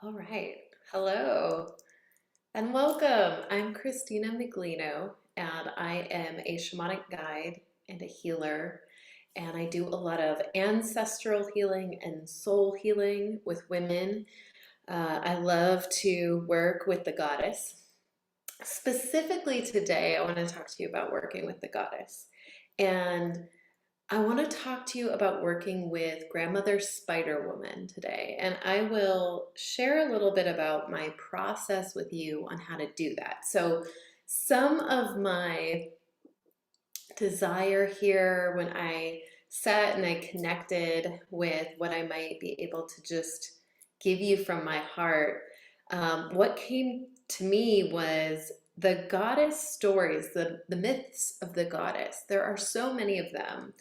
All right. Hello and welcome. I'm Christina Miglino, and I am a shamanic guide and a healer. And I do a lot of ancestral healing and soul healing with women. I love to work with the goddess. Specifically today, I want to talk to you about working with the goddess. And I want to talk to you about working with Grandmother Spider Woman today, and I will share a little bit about my process with you on how to do that. So, some of my desire here when I sat and I connected with what I might be able to just give you from my heart, what came to me was the goddess stories, the myths of the goddess. There are so many of them.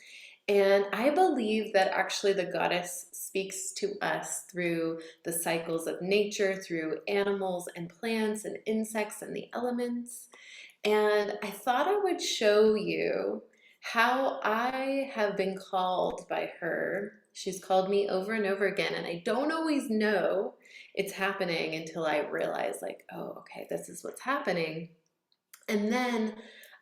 And I believe that actually the goddess speaks to us through the cycles of nature, through animals and plants and insects and the elements. And I thought I would show you how I have been called by her. She's called me over and over again, and I don't always know it's happening until I realize, like, oh, okay, this is what's happening. And then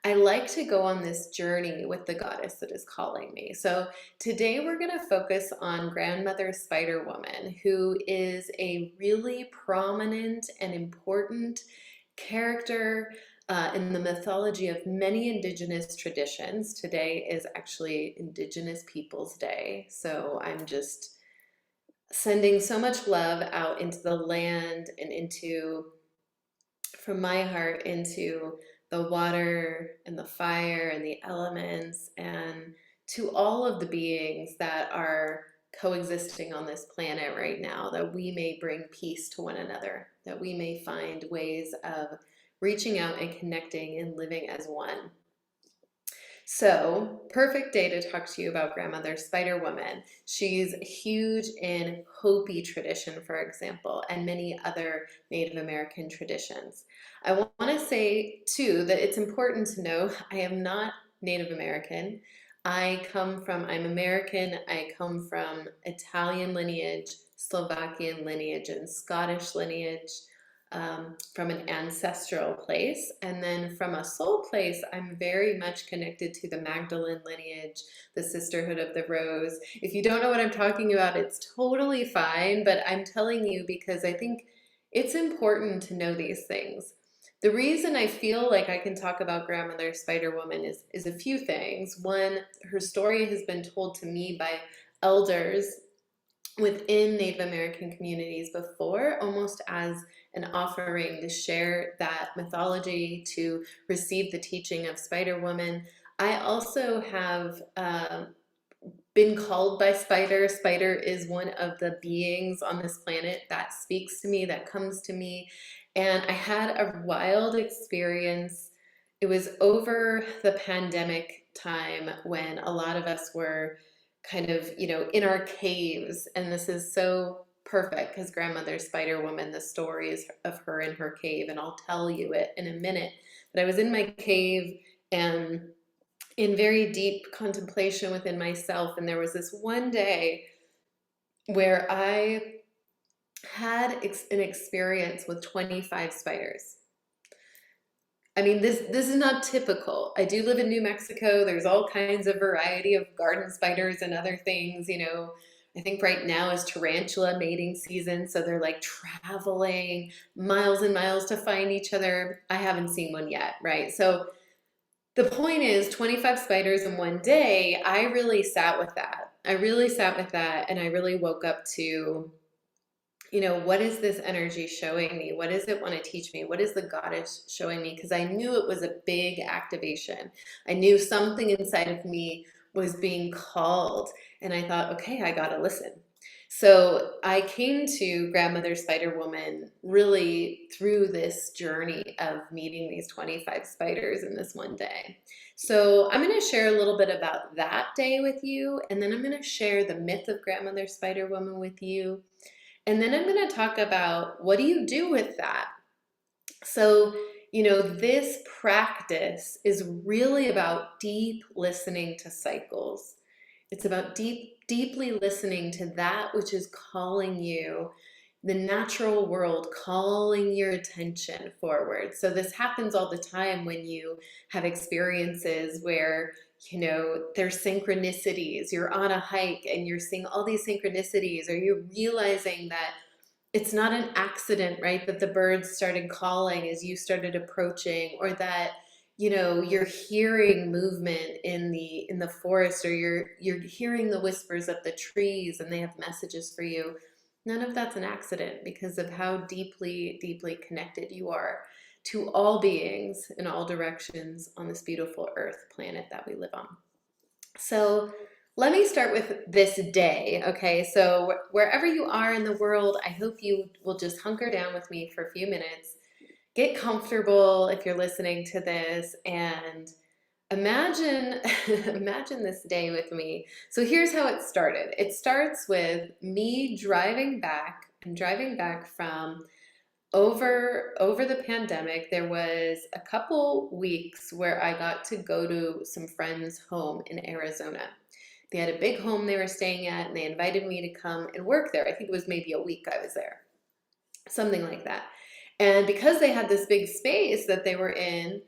I like to go on this journey with the goddess that is calling me. So today we're going to focus on Grandmother Spider Woman, who is a really prominent and important character in the mythology of many indigenous traditions. Today is actually Indigenous Peoples Day. So I'm just sending so much love out into the land and into from my heart into the water and the fire and the elements and to all of the beings that are coexisting on this planet right now, that we may bring peace to one another, that we may find ways of reaching out and connecting and living as one. So, perfect day to talk to you about Grandmother Spider Woman. She's huge in Hopi tradition, for example, and many other Native American traditions. I want to say, too, that it's important to know I am not Native American. I'm American, I come from Italian lineage, Slovakian lineage, and Scottish lineage from an ancestral place. And then from a soul place, I'm very much connected to the Magdalene lineage, the Sisterhood of the Rose. If you don't know what I'm talking about, it's totally fine, but I'm telling you because I think it's important to know these things. The reason I feel like I can talk about Grandmother Spider Woman is a few things. One, her story has been told to me by elders within Native American communities before, almost as an offering to share that mythology, to receive the teaching of Spider Woman. I also have been called by Spider. Spider is one of the beings on this planet that speaks to me, that comes to me. And I had a wild experience. It was over the pandemic time when a lot of us were kind of, in our caves. And this is so perfect because Grandmother Spider Woman, the story is of her in her cave, and I'll tell you it in a minute. But I was in my cave and in very deep contemplation within myself, and there was this one day where I had an experience with 25 spiders. I mean, this is not typical. I do live in New Mexico. There's all kinds of variety of garden spiders and other things, I think right now is tarantula mating season, so they're like traveling miles and miles to find each other. I haven't seen one yet, right? So the point is 25 spiders in one day. I really sat with that. I really sat with that, and I really woke up to, what is this energy showing me? What does it want to teach me? What is the goddess showing me? Because I knew it was a big activation. I knew something inside of me was being called, and I thought, okay, I got to listen. So I came to Grandmother Spider Woman really through this journey of meeting these 25 spiders in this one day. So I'm going to share a little bit about that day with you, and then I'm going to share the myth of Grandmother Spider Woman with you. And then I'm going to talk about what do you do with that? So, this practice is really about deep listening to cycles. It's about deeply listening to that which is calling you, the natural world calling your attention forward. So this happens all the time when you have experiences where, there's synchronicities. You're on a hike and you're seeing all these synchronicities, or you're realizing that it's not an accident, right? That the birds started calling as you started approaching, or that, you're hearing movement in the forest, or you're hearing the whispers of the trees and they have messages for you. None of that's an accident because of how deeply, deeply connected you are to all beings in all directions on this beautiful earth planet that we live on. So let me start with this day, okay? So wherever you are in the world, I hope you will just hunker down with me for a few minutes, get comfortable if you're listening to this, and imagine imagine this day with me. So here's how it started. It starts with me driving back. I'm driving back from over the pandemic. There was a couple weeks where I got to go to some friends' home in Arizona. They had a big home they were staying at, and they invited me to come and work there. I think it was maybe a week I was there, something like that. And because they had this big space that they were in,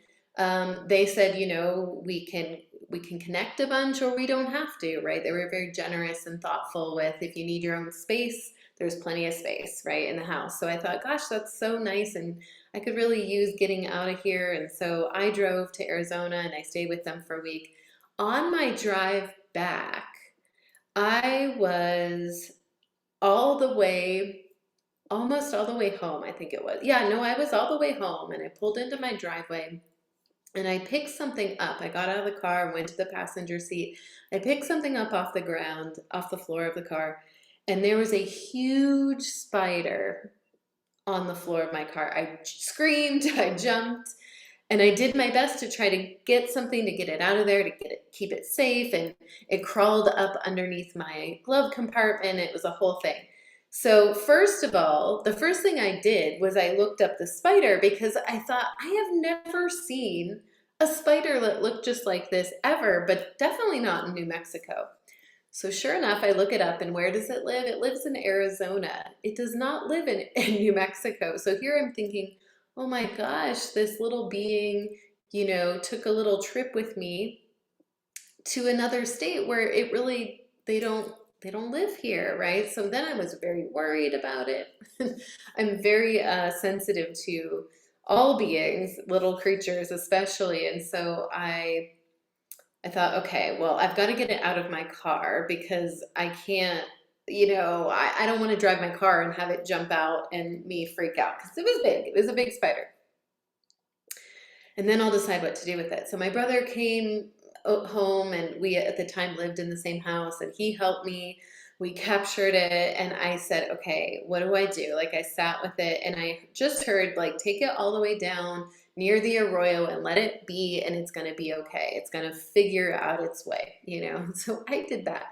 they said, we can connect a bunch, or we don't have to, right? They were very generous and thoughtful with, if you need your own space, there's plenty of space, right, in the house. So I thought, gosh, that's so nice, and I could really use getting out of here. And so I drove to Arizona and I stayed with them for a week. On my drive back, I was all the way, almost all the way home, I think it was. Yeah, no, I was all the way home, and I pulled into my driveway and I picked something up. I got out of the car and went to the passenger seat. I picked something up off the ground, off the floor of the car, and there was a huge spider on the floor of my car. I screamed, I jumped, and I did my best to try to get something to get it out of there, to keep it safe, and it crawled up underneath my glove compartment. It was a whole thing. So first of all, the first thing I did was I looked up the spider, because I thought, I have never seen a spider that looked just like this ever, but definitely not in New Mexico. So sure enough, I look it up, and where does it live? It lives in Arizona. It does not live in New Mexico. So here I'm thinking, oh my gosh, this little being, took a little trip with me to another state where it really, they don't live here, right? So then I was very worried about it. I'm very sensitive to all beings, little creatures especially. And so I thought, okay, well, I've got to get it out of my car, because I can't, I don't want to drive my car and have it jump out and me freak out, because it was big. It was a big spider. And then I'll decide what to do with it. So my brother came home, and we at the time lived in the same house, and he helped me. We captured it, and I said, okay, what do I do? Like, I sat with it, and I just heard, like, take it all the way down near the arroyo and let it be, and it's going to be okay. It's going to figure out its way, So I did that.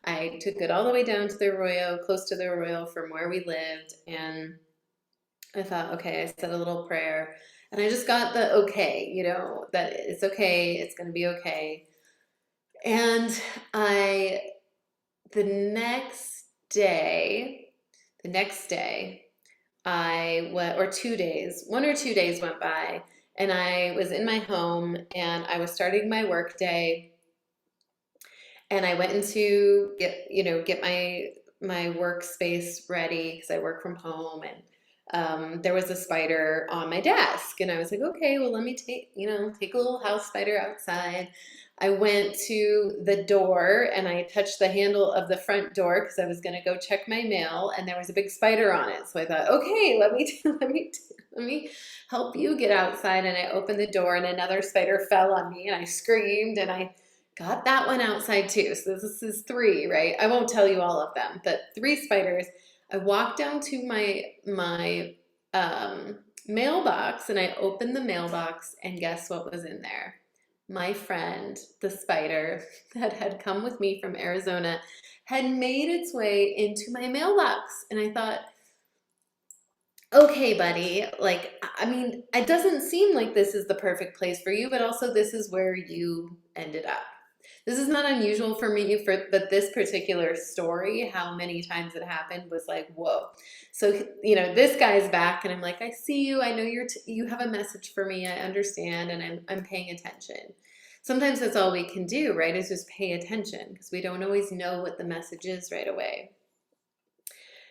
I took it all the way down to the arroyo, close to the arroyo from where we lived, and I thought, okay, I said a little prayer, and I just got the okay, that it's okay, it's going to be okay. And I, the next day, I went, or 2 days, 1 or 2 days went by, and I was in my home, and I was starting my work day, and I went into get my workspace ready, because I work from home, and there was a spider on my desk, and I was like, okay, well, let me take a little house spider outside. I went to the door, and I touched the handle of the front door, because I was going to go check my mail, and there was a big spider on it. So I thought, okay, let me help you get outside. And I opened the door, and another spider fell on me, and I screamed, and I got that one outside too. So this is three, right? I won't tell you all of them, but 3 spiders. I walked down to my mailbox, and I opened the mailbox, and guess what was in there? My friend, the spider that had come with me from Arizona, had made its way into my mailbox. And I thought, okay, buddy, like, I mean, it doesn't seem like this is the perfect place for you, but also this is where you ended up. This is not unusual for me, but this particular story, how many times it happened was like, whoa. So, this guy's back and I'm like, I see you. I know you have a message for me. I understand and I'm paying attention. Sometimes that's all we can do, right? Is just pay attention because we don't always know what the message is right away.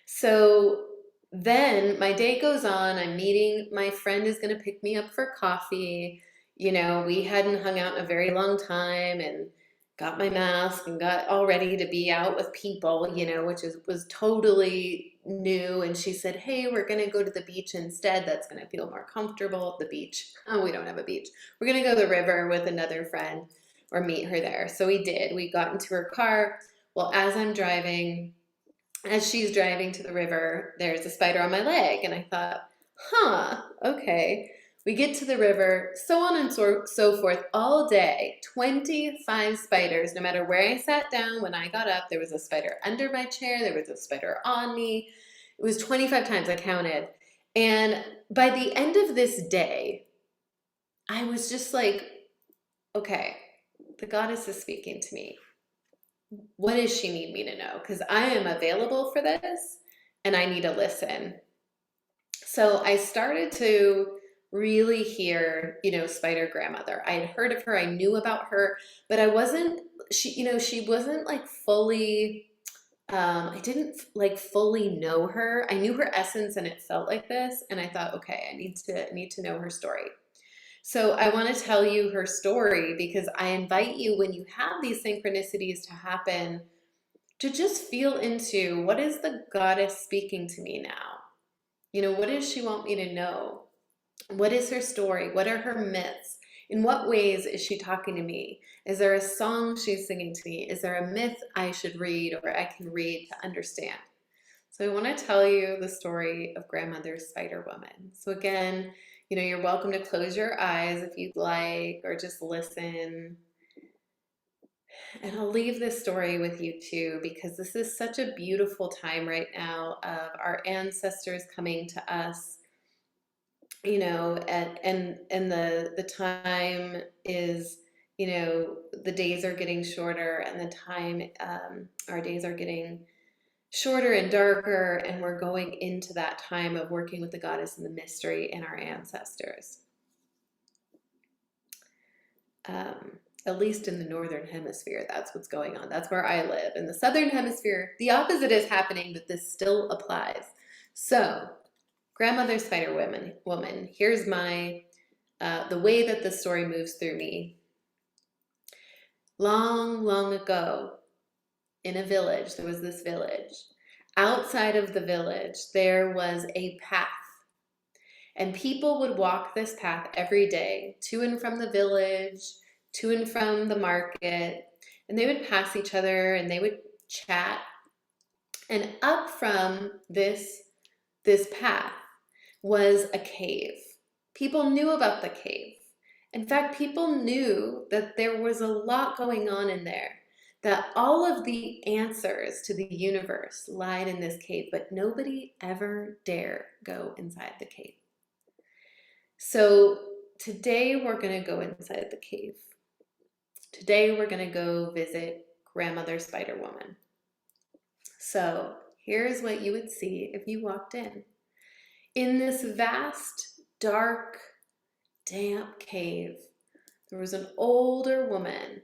So then my day goes on. I'm meeting, my friend is going to pick me up for coffee. We hadn't hung out in a very long time and got my mask and got all ready to be out with people, was totally new. And she said, hey, we're going to go to the beach instead. That's going to feel more comfortable. The beach. Oh, we don't have a beach. We're going to go to the river with another friend or meet her there. So we did. We got into her car. Well, as she's driving to the river, there's a spider on my leg. And I thought, okay. We get to the river, so on and so forth, all day. 25 spiders. No matter where I sat down, when I got up, there was a spider under my chair, there was a spider on me. It was 25 times, I counted. And by the end of this day, I was just like, okay, the goddess is speaking to me. What does she need me to know? Because I am available for this and I need to listen. So I started to really hear, Spider Grandmother. I had heard of her, I knew about her, but she wasn't like fully, I didn't like fully know her. I knew her essence and it felt like this. And I thought, okay, I need to know her story. So I want to tell you her story because I invite you, when you have these synchronicities to happen, to just feel into, what is the goddess speaking to me now? What does she want me to know? What is her story? What are her myths? In what ways is she talking to me? Is there a song she's singing to me? Is there a myth I should read or I can read to understand? So I want to tell you the story of Grandmother Spider Woman. So again, you're welcome to close your eyes if you'd like, or just listen. And I'll leave this story with you too, because this is such a beautiful time right now of our ancestors coming to us, and the time is, the days are getting shorter and the time, our days are getting shorter and darker, and we're going into that time of working with the goddess and the mystery and our ancestors. At least in the northern hemisphere, that's what's going on. That's where I live. In the southern hemisphere, the opposite is happening, but this still applies. So, Grandmother Spider Woman, here's the way that the story moves through me. Long, long ago, in a village, there was this village. Outside of the village, there was a path. And people would walk this path every day to and from the village, to and from the market, and they would pass each other and they would chat. And up from this path was a cave. People knew about the cave. In fact, people knew that there was a lot going on in there, that all of the answers to the universe lied in this cave, but nobody ever dare go inside the cave. So today we're going to go inside the cave. Today we're going to go visit Grandmother Spider Woman. So here's what you would see if you walked in. In this vast, dark, damp cave, there was an older woman,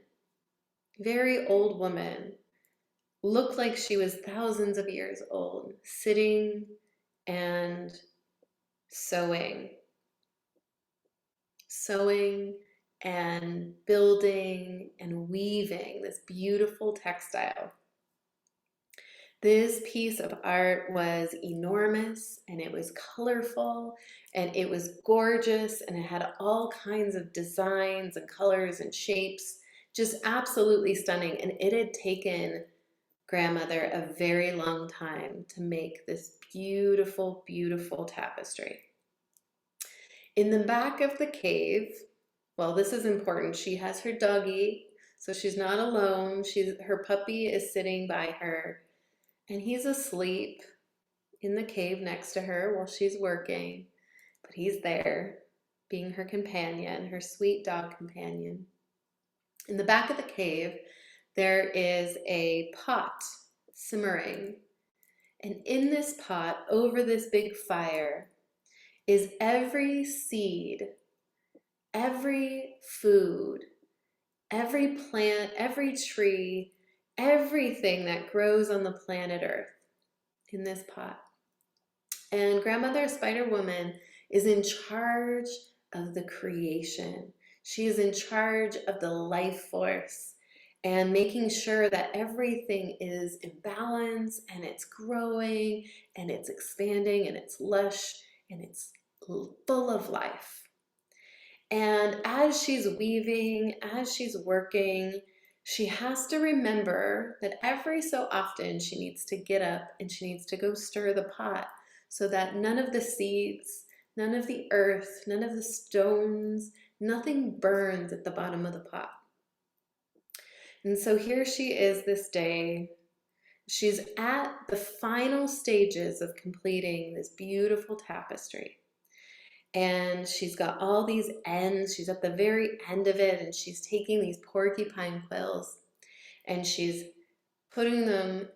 very old woman, looked like she was thousands of years old, sitting and sewing and building and weaving this beautiful textile. This piece of art was enormous and it was colorful and it was gorgeous and it had all kinds of designs and colors and shapes, just absolutely stunning. And it had taken Grandmother a very long time to make this beautiful, beautiful tapestry. In the back of the cave, well, this is important. She has her doggie, so she's not alone. Her puppy is sitting by her, and he's asleep in the cave next to her while she's working, but he's there being her companion, her sweet dog companion. In the back of the cave, there is a pot simmering. And in this pot, over this big fire, is every seed, every food, every plant, every tree, everything that grows on the planet Earth in this pot. And Grandmother Spider Woman is in charge of the creation. She is in charge of the life force and making sure that everything is in balance and it's growing and it's expanding and it's lush and it's full of life. And as she's weaving, as she's working, she has to remember that every so often she needs to get up and she needs to go stir the pot so that none of the seeds, none of the earth, none of the stones, nothing burns at the bottom of the pot. And so here she is this day. She's at the final stages of completing this beautiful tapestry. And she's got all these ends. She's at the very end of it, and she's taking these porcupine quills and she's putting them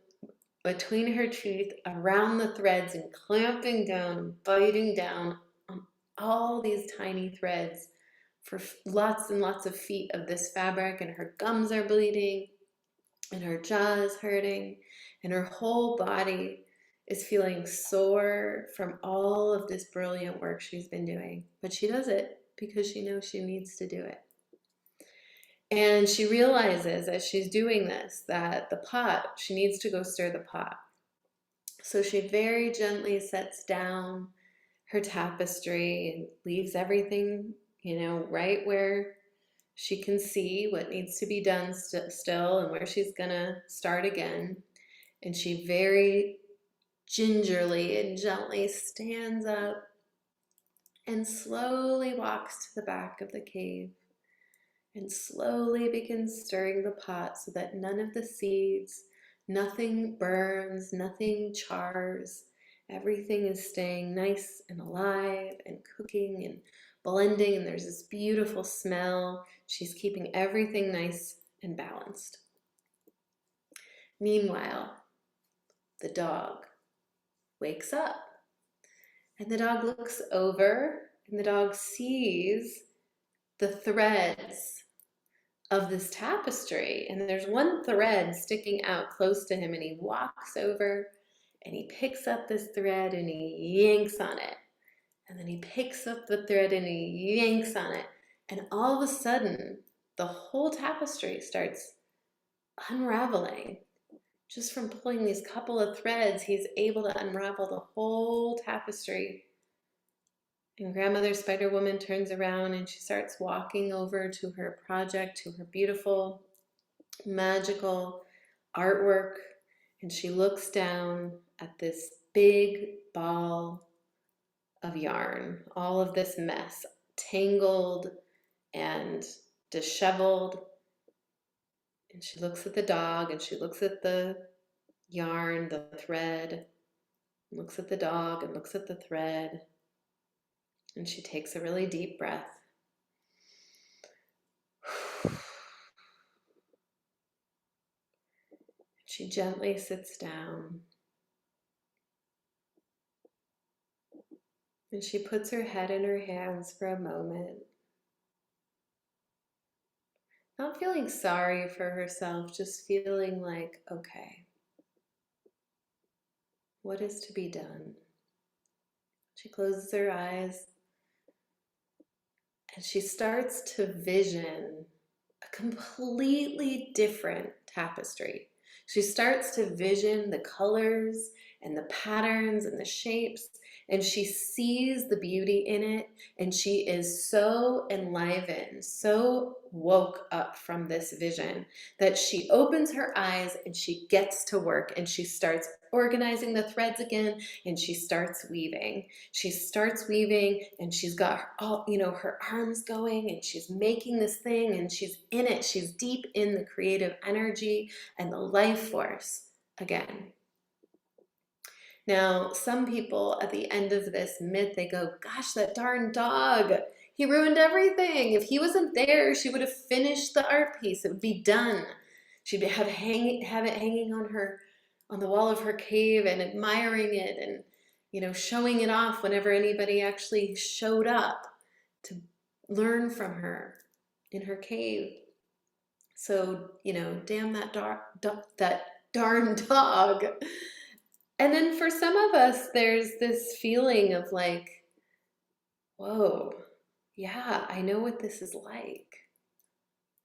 between her teeth around the threads and clamping down and biting down on all these tiny threads for lots and lots of feet of this fabric. And her gums are bleeding and her jaw is hurting and her whole body is feeling sore from all of this brilliant work she's been doing. But she does it because she knows she needs to do it. And she realizes as she's doing this that the pot, she needs to go stir the pot. So she very gently sets down her tapestry and leaves everything, right where she can see what needs to be done still and where she's gonna start again. And she very gingerly and gently stands up and slowly walks to the back of the cave and slowly begins stirring the pot so that none of the seeds, nothing burns, nothing chars. Everything is staying nice and alive and cooking and blending, and there's this beautiful smell. She's keeping everything nice and balanced. Meanwhile, the dog wakes up. And the dog looks over and the dog sees the threads of this tapestry. And there's one thread sticking out close to him, and he walks over and he picks up this thread and he yanks on it. And then he picks up the thread and he yanks on it. And all of a sudden, the whole tapestry starts unraveling. Just from pulling these couple of threads, he's able to unravel the whole tapestry. And Grandmother Spider Woman turns around and she starts walking over to her project, to her beautiful, magical artwork. And she looks down at this big ball of yarn, all of this mess, tangled and disheveled. And she looks at the dog and she looks at the yarn, the thread, looks at the dog and looks at the thread. And she takes a really deep breath. She gently sits down. And she puts her head in her hands for a moment. Not feeling sorry for herself, just feeling like, okay, what is to be done? She closes her eyes and she starts to vision a completely different tapestry. She starts to vision the colors and the patterns and the shapes, and she sees the beauty in it, and she is so enlivened, so woke up from this vision that she opens her eyes and she gets to work and she starts organizing the threads again and she starts weaving. She starts weaving and she's got all, her arms going and she's making this thing and she's in it. She's deep in the creative energy and the life force again. Now, some people at the end of this myth, they go, gosh, that darn dog, He ruined everything. If he wasn't there, she would have finished the art piece. It would be done. She'd have it hanging on the wall of her cave and admiring it and, showing it off whenever anybody actually showed up to learn from her in her cave. So, damn that darn dog. And then for some of us, there's this feeling of like, whoa, yeah, I know what this is like.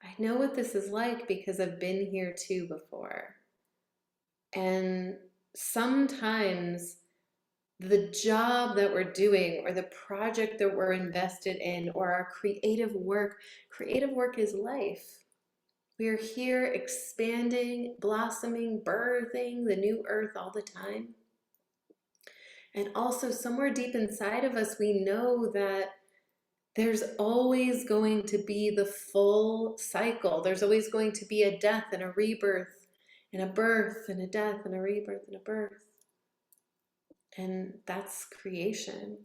I know what this is like because I've been here too before. And sometimes the job that we're doing or the project that we're invested in or our creative work is life. We are here expanding, blossoming, birthing the new earth all the time. And also somewhere deep inside of us, we know that there's always going to be the full cycle. There's always going to be a death and a rebirth and a birth and a death and a rebirth and a birth. And that's creation.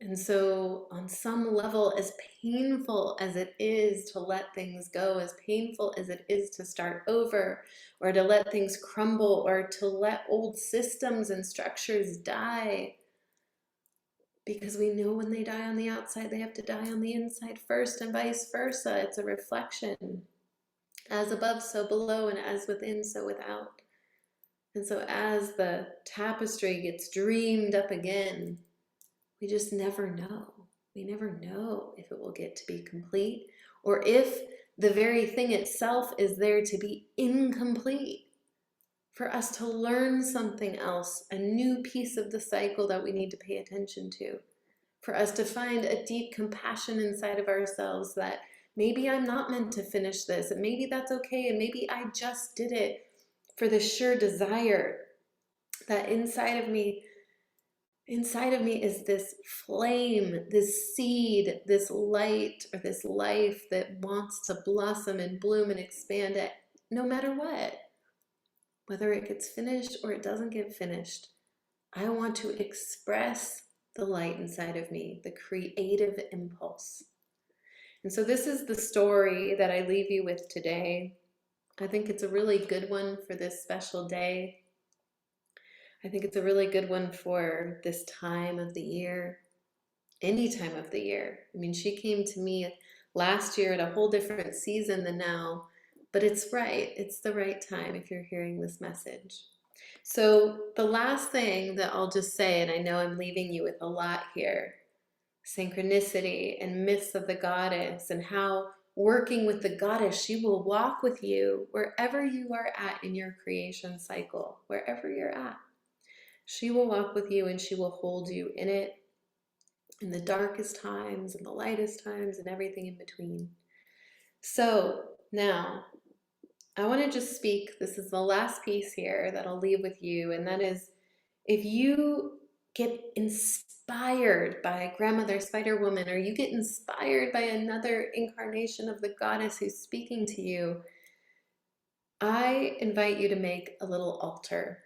And so on some level, as painful as it is to let things go, as painful as it is to start over, or to let things crumble, or to let old systems and structures die, because we know when they die on the outside, they have to die on the inside first, and vice versa. It's a reflection. As above, so below, and as within, so without. And so as the tapestry gets dreamed up again, we just never know. We never know if it will get to be complete or if the very thing itself is there to be incomplete. For us to learn something else, a new piece of the cycle that we need to pay attention to. For us to find a deep compassion inside of ourselves that maybe I'm not meant to finish this, and maybe that's okay, and maybe I just did it for the sure desire that inside of me is this flame, this seed, this light, or this life that wants to blossom and bloom and expand it no matter what. Whether it gets finished or it doesn't get finished, I want to express the light inside of me, the creative impulse. And so this is the story that I leave you with today. I think it's a really good one for this special day. I think it's a really good one for this time of the year, any time of the year. I mean, she came to me last year at a whole different season than now, but it's right. It's the right time if you're hearing this message. So the last thing that I'll just say, and I know I'm leaving you with a lot here, synchronicity and myths of the goddess and how working with the goddess, she will walk with you wherever you are at in your creation cycle, wherever you're at. She will walk with you and she will hold you in it in the darkest times and the lightest times and everything in between. So now I want to just speak. This is the last piece here that I'll leave with you, and that is if you get inspired by Grandmother Spider Woman, or you get inspired by another incarnation of the goddess who's speaking to you, I invite you to make a little altar.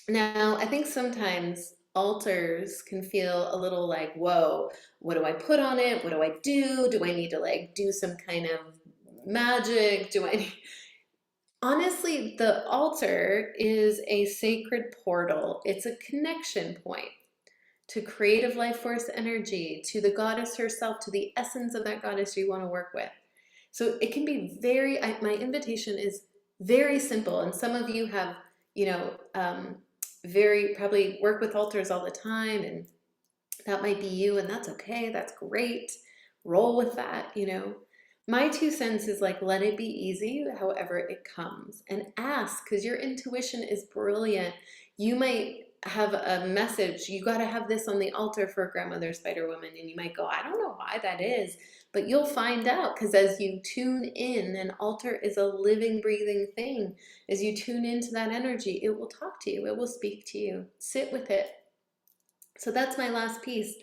Now, I think sometimes altars can feel a little like, whoa, what do I put on it? What do I do? Do I need to like do some kind of magic? Honestly, the altar is a sacred portal. It's a connection point to creative life force energy, to the goddess herself, to the essence of that goddess you want to work with. So it can be my invitation is very simple. And some of you have, probably work with altars all the time, and that might be you, and that's okay. That's great. Roll with that. My 2 cents is like, let it be easy, however it comes, and ask, because your intuition is brilliant. You might have a message, you got to have this on the altar for Grandmother Spider Woman, and you might go, I don't know why that is, but you'll find out, because as you tune in, an altar is a living, breathing thing. As you tune into that energy, it will talk to you, it will speak to you. Sit with it. So that's my last piece.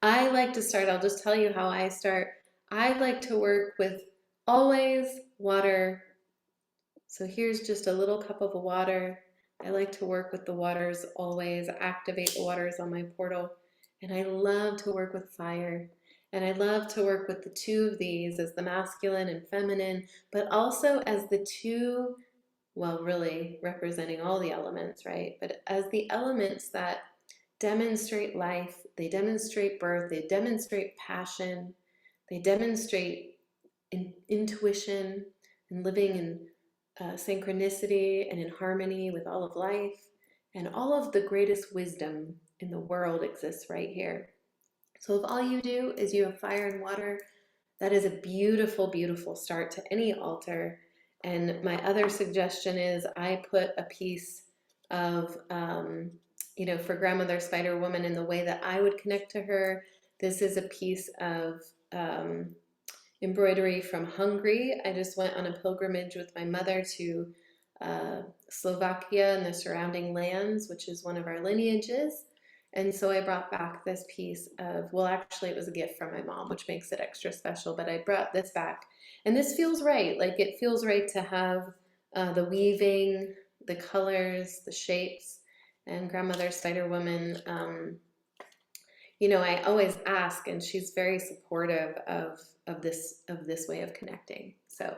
I like to start, I'll just tell you how I start. I like to work with always water. So here's just a little cup of water. I like to work with the waters always, activate the waters on my portal. And I love to work with fire. And I love to work with the two of these as the masculine and feminine, but also as the two, well, really representing all the elements, right? But as the elements that demonstrate life, they demonstrate birth, they demonstrate passion, they demonstrate intuition and living in synchronicity and in harmony with all of life. And all of the greatest wisdom in the world exists right here. So if all you do is you have fire and water, that is a beautiful, beautiful start to any altar. And my other suggestion is I put a piece of, for Grandmother Spider Woman in the way that I would connect to her. This is a piece of embroidery from Hungary. I just went on a pilgrimage with my mother to Slovakia and the surrounding lands, which is one of our lineages. And so I brought back this piece of, well, actually, it was a gift from my mom, which makes it extra special, but I brought this back. And this feels right. Like it feels right to have the weaving, the colors, the shapes. And Grandmother Spider Woman, I always ask, and she's very supportive of this way of connecting. So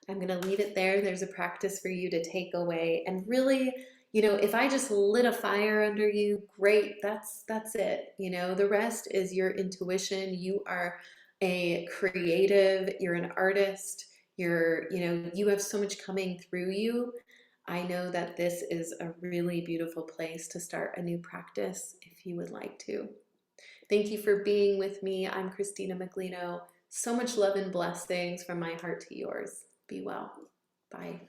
I'm going to leave it there. There's a practice for you to take away. And really, if I just lit a fire under you, great. That's it. The rest is your intuition. You are a creative, you're an artist, you have so much coming through you. I know that this is a really beautiful place to start a new practice if you would like to. Thank you for being with me. I'm Christina Miglino. So much love and blessings from my heart to yours. Be well. Bye.